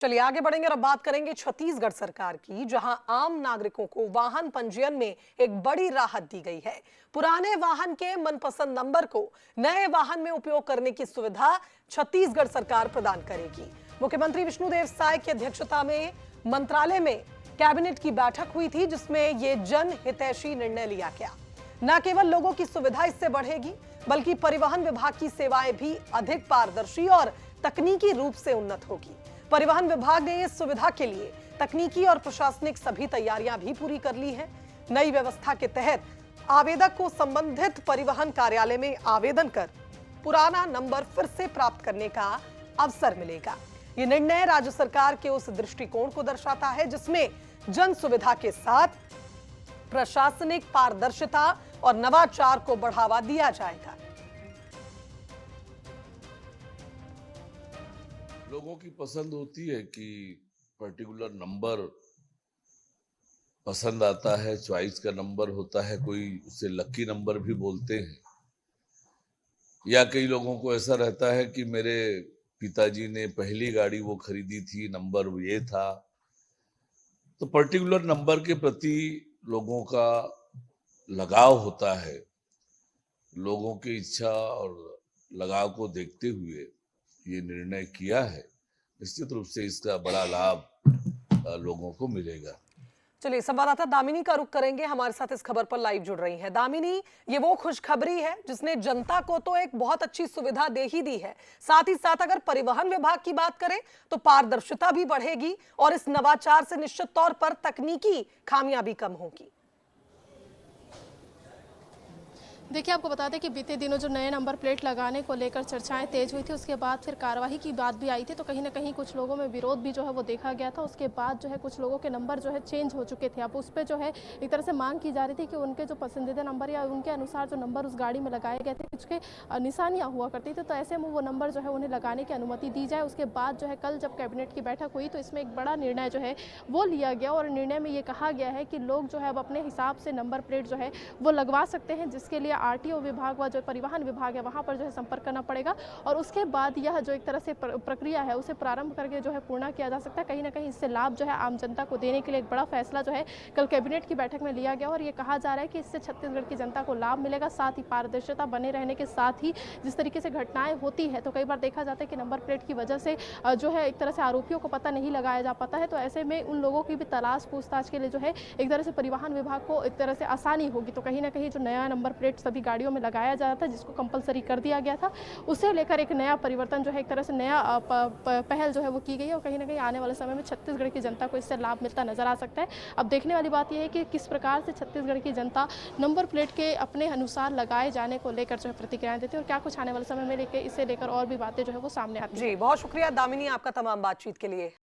चलिए आगे बढ़ेंगे और अब बात करेंगे छत्तीसगढ़ सरकार की, जहां आम नागरिकों को वाहन पंजीयन में एक बड़ी राहत दी गई है। पुराने वाहन के मनपसंद नंबर को नए वाहन में उपयोग करने की सुविधा छत्तीसगढ़ सरकार प्रदान करेगी। मुख्यमंत्री विष्णुदेव साय की अध्यक्षता में मंत्रालय में कैबिनेट की बैठक हुई थी, जिसमें ये जन हितैषी निर्णय लिया गया। न केवल लोगों की सुविधा इससे बढ़ेगी, बल्कि परिवहन विभाग की सेवाएं भी अधिक पारदर्शी और तकनीकी रूप से उन्नत होगी। परिवहन विभाग ने इस सुविधा के लिए तकनीकी और प्रशासनिक सभी तैयारियां भी पूरी कर ली हैं। नई व्यवस्था के तहत आवेदक को संबंधित परिवहन कार्यालय में आवेदन कर पुराना नंबर फिर से प्राप्त करने का अवसर मिलेगा। ये निर्णय राज्य सरकार के उस दृष्टिकोण को दर्शाता है जिसमें जन सुविधा के साथ प्रशासनिक पारदर्शिता और नवाचार को बढ़ावा दिया जाएगा। लोगों की पसंद होती है कि पर्टिकुलर नंबर पसंद आता है, चॉइस का नंबर होता है, कोई उसे लकी नंबर भी बोलते हैं। या कई लोगों को ऐसा रहता है कि मेरे पिताजी ने पहली गाड़ी वो खरीदी थी, नंबर ये था। तो पर्टिकुलर नंबर के प्रति लोगों का लगाव होता है। लोगों की इच्छा और लगाव को देखते हुए ये निर्णय किया है। निश्चित रूप से इसका बड़ा लाभ लोगों को मिलेगा। चलिए संवाददाता दामिनी का रुख करेंगे, हमारे साथ इस खबर पर लाइव जुड़ रही हैं। दामिनी, ये वो खुशखबरी है जिसने जनता को तो एक बहुत अच्छी सुविधा दे ही दी है, साथ ही साथ अगर परिवहन विभाग की बात करें तो पारदर्शिता भी बढ़ेगी और इस नवाचार से निश्चित तौर पर तकनीकी खामियां भी कम होगी। देखिए, आपको बता दें कि बीते दिनों जो नए नंबर प्लेट लगाने को लेकर चर्चाएं तेज हुई थी, उसके बाद फिर कार्यवाही की बात भी आई थी। तो कहीं ना कहीं कुछ लोगों में विरोध भी जो है वो देखा गया था। उसके बाद जो है कुछ लोगों के नंबर जो है चेंज हो चुके थे। अब उस पर जो है एक तरह से मांग की जा रही थी कि उनके जो पसंदीदा नंबर या उनके अनुसार जो नंबर उस गाड़ी में लगाए गए थे, उसके निशानियाँ हुआ करती थी, तो ऐसे में वो नंबर जो है उन्हें लगाने की अनुमति दी जाए। उसके बाद जो है कल जब कैबिनेट की बैठक हुई तो इसमें एक बड़ा निर्णय जो है वो लिया गया और निर्णय में ये कहा गया है कि लोग जो है अब अपने हिसाब से नंबर प्लेट जो है वो लगवा सकते हैं, जिसके लिए RTO विभाग व जो परिवहन विभाग है वहां पर जो है संपर्क करना पड़ेगा और उसके बाद यह जो एक तरह से प्रक्रिया है उसे प्रारंभ करके जो है पूर्ण किया जा सकता है। कहीं ना कहीं इससे लाभ जो है आम जनता को देने के लिए एक बड़ा फैसला जो है कल कैबिनेट की बैठक में लिया गया और ये कहा जा रहा है कि इससे छत्तीसगढ़ की जनता को लाभ मिलेगा। साथ ही पारदर्शिता बने रहने के साथ ही जिस तरीके से घटनाएं होती है तो कई बार देखा जाता है कि नंबर प्लेट की वजह से जो है एक तरह से आरोपियों को पता नहीं लगाया जा पाता है, तो ऐसे में उन लोगों की भी तलाश पूछताछ के लिए जो है एक तरह से परिवहन विभाग को एक तरह से आसानी होगी। तो कहीं ना कहीं जो नया नंबर प्लेट सभी गाड़ियों में लगाया जा रहा था, जिसको कंपलसरी कर दिया गया था, उसे लेकर एक नया परिवर्तन जो है एक तरह से नया पहल जो है वो की गई है और कहीं ना कहीं आने वाले समय में छत्तीसगढ़ की जनता को इससे लाभ मिलता नजर आ सकता है। अब देखने वाली बात यह है कि किस प्रकार से छत्तीसगढ़ की जनता नंबर प्लेट के अपने अनुसार लगाए जाने को लेकर जो है प्रतिक्रियाएं देती है और क्या कुछ आने वाले समय में इसे लेकर और भी बातें जो है वो सामने आती है। जी, बहुत शुक्रिया दामिनी आपका तमाम बातचीत के लिए।